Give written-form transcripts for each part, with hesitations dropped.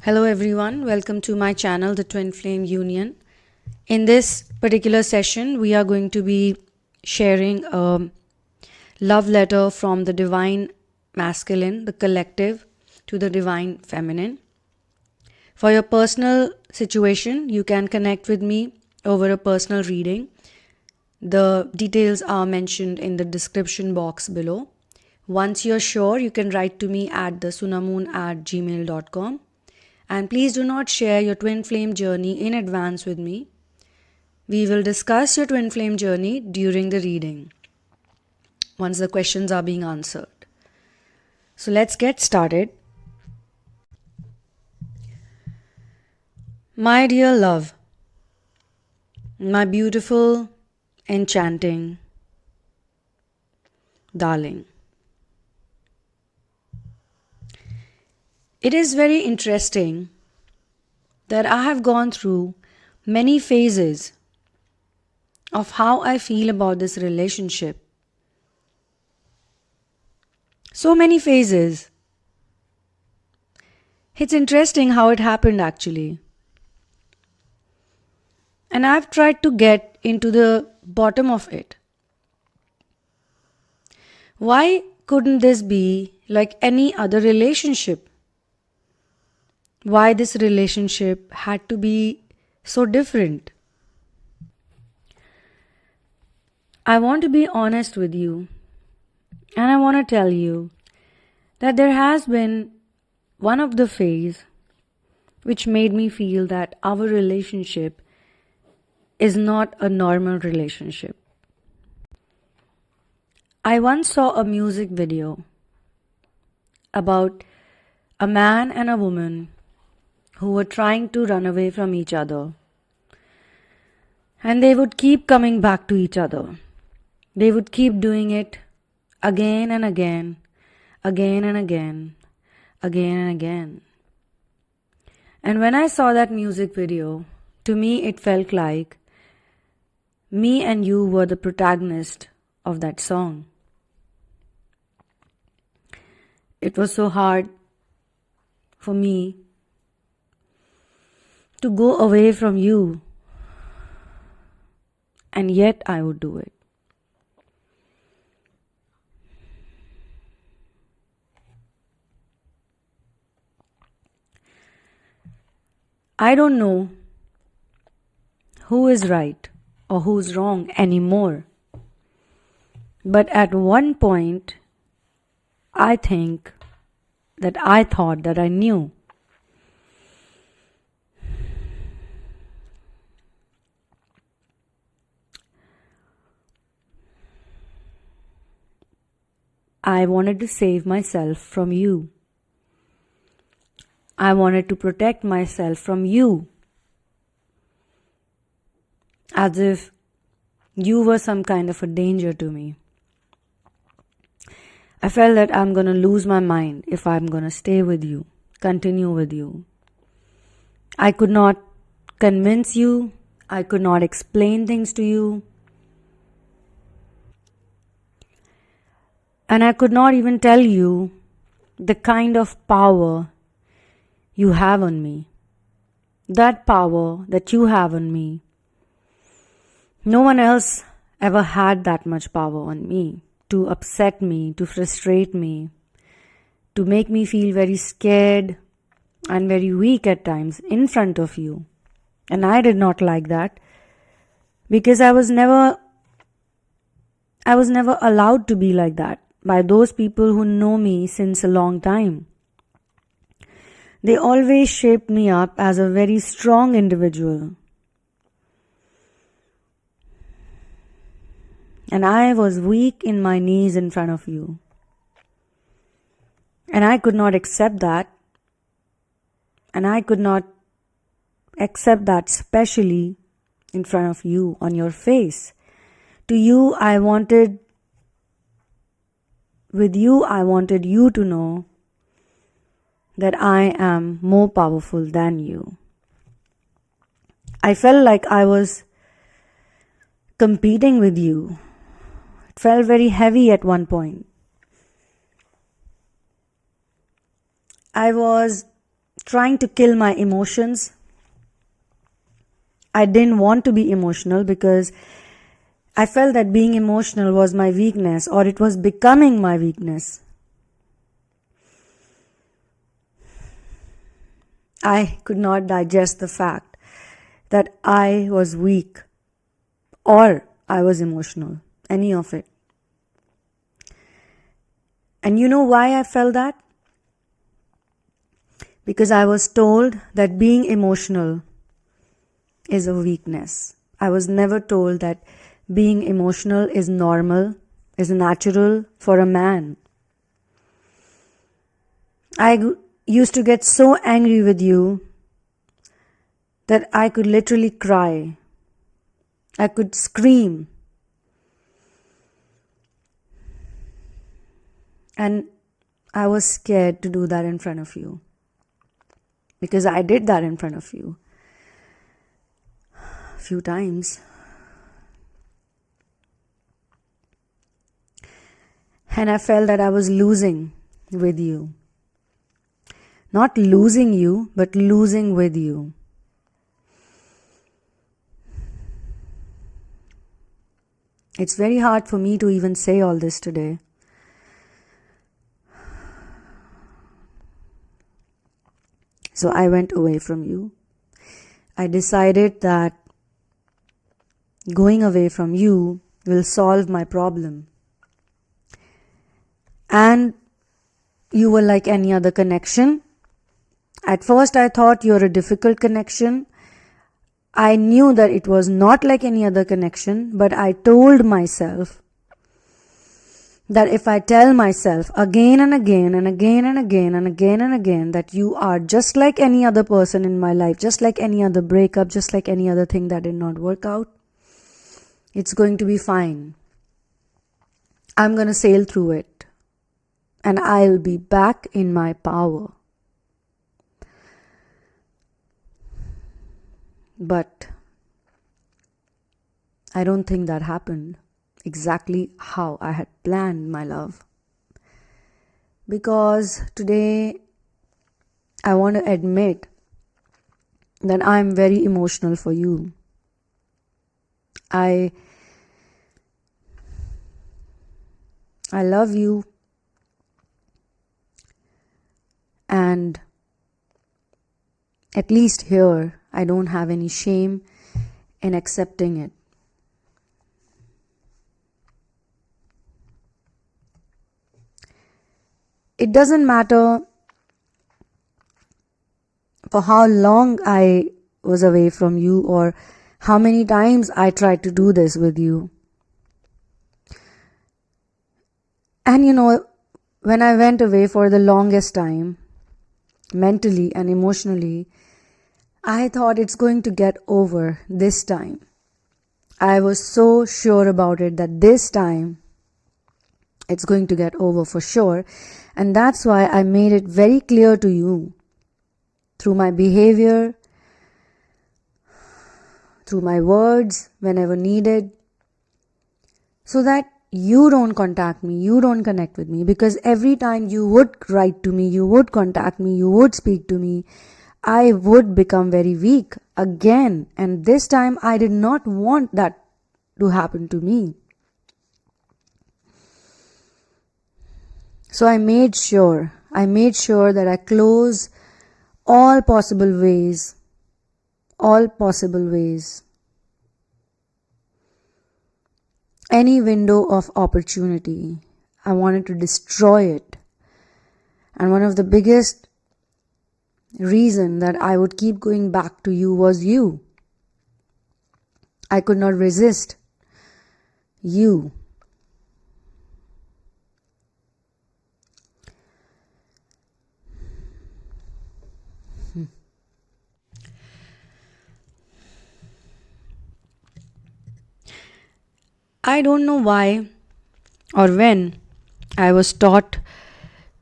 Hello everyone, welcome to my channel, The Twin Flame Union. In this particular session, we are going to be sharing a love letter from the Divine Masculine, the collective, to the Divine Feminine. For your personal situation, you can connect with me over a personal reading. The details are mentioned in the description box below. Once you're sure, you can write to me at thesunamoon@gmail.com. And please do not share your twin flame journey in advance with me. We will discuss your twin flame journey during the reading, once the questions are being answered. So let's get started. My dear love, my beautiful, enchanting darling, it is very interesting that I have gone through many phases of how I feel about this relationship. So many phases. It's interesting how it happened actually. And I've tried to get into the bottom of it. Why couldn't this be like any other relationship? Why this relationship had to be so different? I want to be honest with you, and I want to tell you that there has been one of the phase which made me feel that our relationship is not a normal relationship. I once saw a music video about a man and a woman who were trying to run away from each other. And they would keep coming back to each other. They would keep doing it again and again, again and again, again and again. And when I saw that music video, to me it felt like me and you were the protagonist of that song. It was so hard for me to go away from you, and yet I would do it. I don't know who is right or who's wrong anymore. But at one point, I think that I thought that I knew. I wanted to save myself from you. I wanted to protect myself from you. As if you were some kind of a danger to me. I felt that I'm going to lose my mind if I'm going to stay with you, continue with you. I could not convince you. I could not explain things to you. And I could not even tell you the kind of power you have on me. That power that you have on me. No one else ever had that much power on me to upset me, to frustrate me, to make me feel very scared and very weak at times in front of you. And I did not like that because I was never allowed to be like that by those people who know me since a long time. They always shaped me up as a very strong individual. And I was weak in my knees in front of you. And I could not accept that. And I could not accept that, especially in front of you, on your face. To you, I wanted you to know that I am more powerful than you. I felt like I was competing with you. It felt very heavy at one point. I was trying to kill my emotions. I didn't want to be emotional because I felt that being emotional was my weakness, or it was becoming my weakness. I could not digest the fact that I was weak or I was emotional, any of it. And you know why I felt that? Because I was told that being emotional is a weakness. I was never told that being emotional is normal, is natural for a man. I used to get so angry with you that I could literally cry. I could scream. And I was scared to do that in front of you. Because I did that in front of you a few times. And I felt that I was losing with you. Not losing you, but losing with you. It's very hard for me to even say all this today. So I went away from you. I decided that going away from you will solve my problem. And you were like any other connection. At first I thought you're a difficult connection. I knew that it was not like any other connection, but I told myself that if I tell myself again and again and again and again and again and again that you are just like any other person in my life, just like any other breakup, just like any other thing that did not work out, it's going to be fine. I'm going to sail through it. And I'll be back in my power. But I don't think that happened exactly how I had planned, my love. Because today I want to admit that I'm very emotional for you. I love you. And at least here, I don't have any shame in accepting it. It doesn't matter for how long I was away from you or how many times I tried to do this with you. And you know, when I went away for the longest time, mentally and emotionally, I thought it's going to get over this time. I was so sure about it that this time it's going to get over for sure. And that's why I made it very clear to you through my behavior, through my words whenever needed, so that you don't contact me, you don't connect with me, because every time you would write to me, you would contact me, you would speak to me, I would become very weak again. And this time I did not want that to happen to me. So I made sure that I close all possible ways. Any window of opportunity, I wanted to destroy it. And one of the biggest reason that I would keep going back to you was you. I could not resist you. I don't know why or when I was taught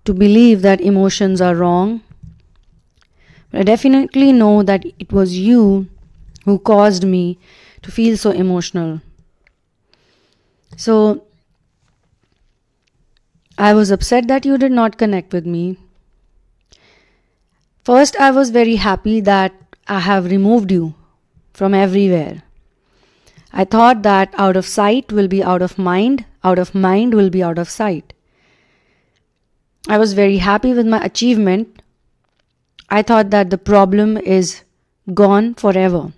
to believe that emotions are wrong. But I definitely know that it was you who caused me to feel so emotional. So I was upset that you did not connect with me. First, I was very happy that I have removed you from everywhere. I thought that out of sight will be out of mind will be out of sight. I was very happy with my achievement. I thought that the problem is gone forever.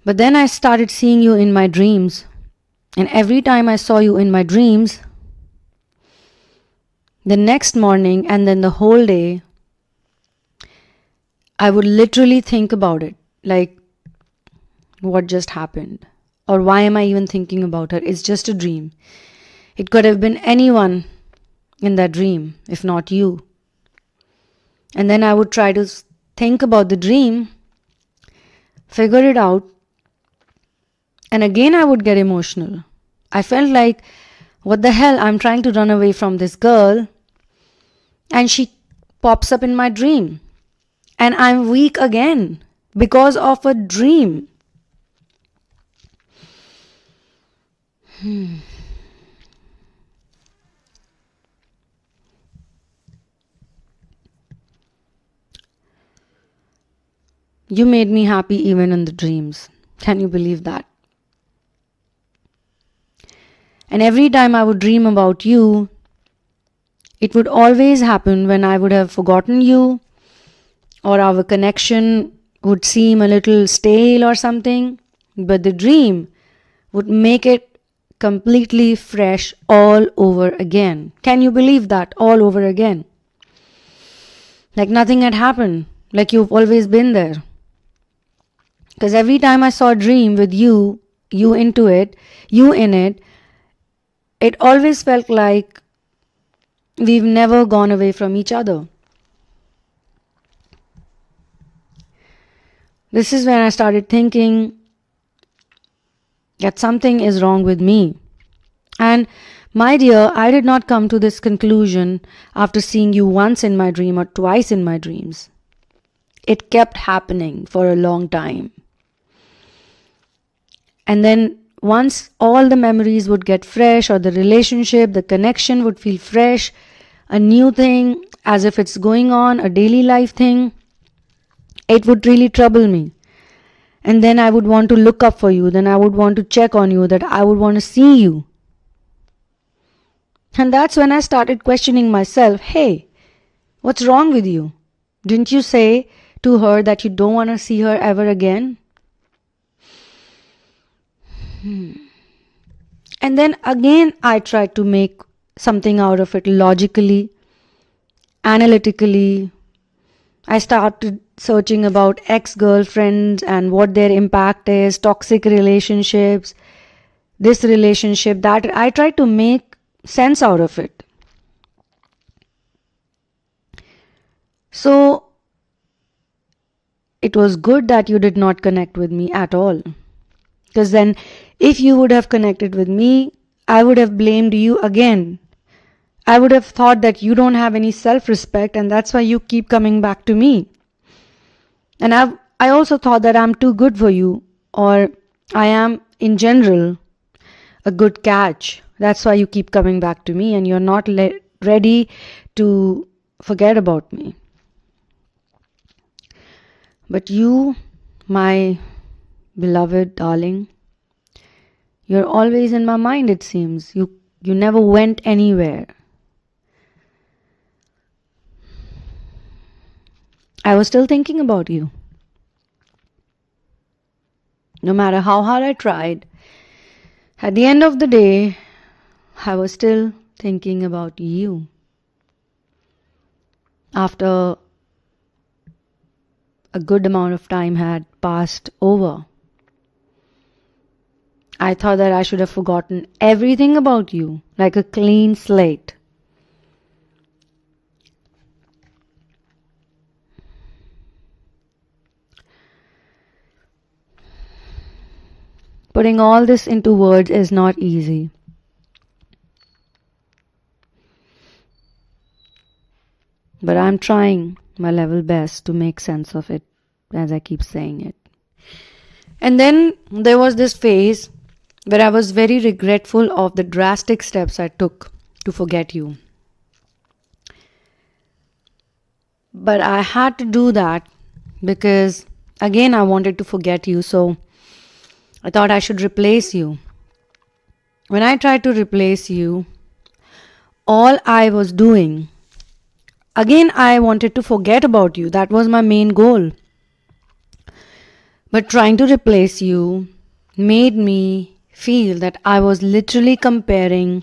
But then I started seeing you in my dreams. And every time I saw you in my dreams, the next morning and then the whole day, I would literally think about it. Like, what just happened? Or why am I even thinking about her? It's just a dream. It could have been anyone in that dream, if not you. And then I would try to think about the dream, figure it out, and again I would get emotional. I felt like, what the hell, I'm trying to run away from this girl, and she pops up in my dream. And I'm weak again because of a dream. You made me happy even in the dreams. Can you believe that? And every time I would dream about you, it would always happen when I would have forgotten you, or our connection would seem a little stale or something, but the dream would make it completely fresh all over again. Can you believe that? All over again. Like nothing had happened, like you've always been there. Because every time I saw a dream with you in it, it always felt like we've never gone away from each other. This is when I started thinking that something is wrong with me. And my dear, I did not come to this conclusion after seeing you once in my dream or twice in my dreams. It kept happening for a long time. And then once all the memories would get fresh, or the relationship, the connection would feel fresh, a new thing, as if it's going on, a daily life thing, it would really trouble me. And then I would want to look up for you, then I would want to check on you, that I would want to see you. And that's when I started questioning myself, hey, what's wrong with you? Didn't you say to her that you don't want to see her ever again? And then again I tried to make something out of it logically, analytically. I started searching about ex-girlfriends and what their impact is, toxic relationships, this relationship, that. I tried to make sense out of it. So it was good that you did not connect with me at all. Because then if you would have connected with me, I would have blamed you again. I would have thought that you don't have any self-respect and that's why you keep coming back to me. And I also thought that I'm too good for you, or I am in general a good catch. That's why you keep coming back to me and you're not ready to forget about me. But you, my beloved darling, you're always in my mind, it seems. You never went anywhere. I was still thinking about you. No matter how hard I tried, at the end of the day, I was still thinking about you. After a good amount of time had passed over, I thought that I should have forgotten everything about you, like a clean slate. Putting all this into words is not easy. But I'm trying my level best to make sense of it, as I keep saying it. And then there was this phase where I was very regretful of the drastic steps I took to forget you. But I had to do that because, again, I wanted to forget you. So I thought I should replace you. When I tried to replace you, all I was doing, again, I wanted to forget about you. That was my main goal. But trying to replace you made me feel that I was literally comparing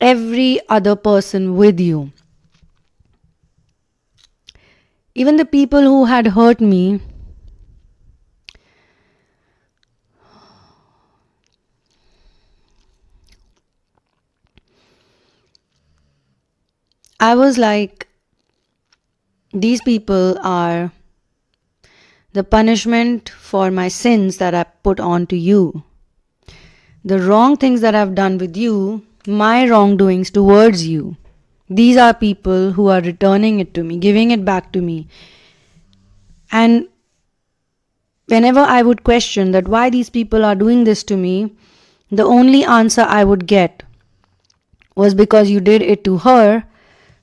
every other person with you. Even the people who had hurt me, I was like, these people are the punishment for my sins that I put on to you. The wrong things that I've done with you, my wrongdoings towards you. These are people who are returning it to me, giving it back to me. And whenever I would question that why these people are doing this to me, the only answer I would get was because you did it to her,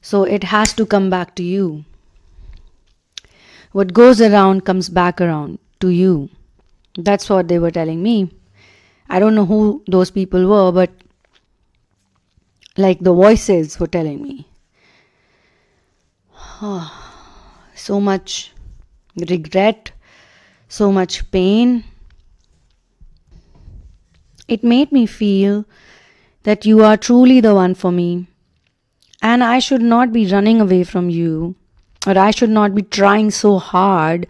so it has to come back to you. What goes around comes back around to you. That's what they were telling me. I don't know who those people were, but like the voices were telling me. So much regret, so much pain. It made me feel that you are truly the one for me, and I should not be running away from you, or I should not be trying so hard,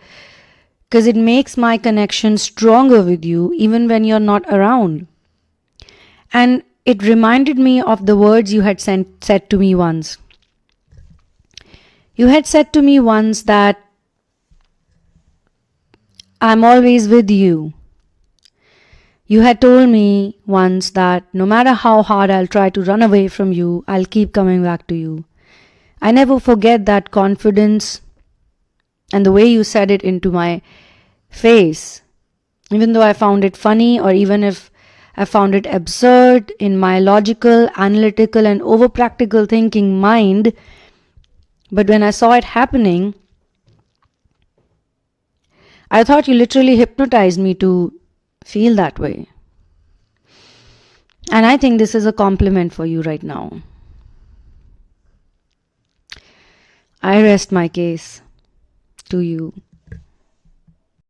because it makes my connection stronger with you even when you're not around. And it reminded me of the words you had said to me once. You had said to me once that I'm always with you. You had told me once that no matter how hard I'll try to run away from you, I'll keep coming back to you. I never forget that confidence and the way you said it into my face. Even though I found it funny, or even if I found it absurd in my logical, analytical, and over practical thinking mind, but when I saw it happening, I thought you literally hypnotized me to feel that way. And I think this is a compliment for you right now. I rest my case to you.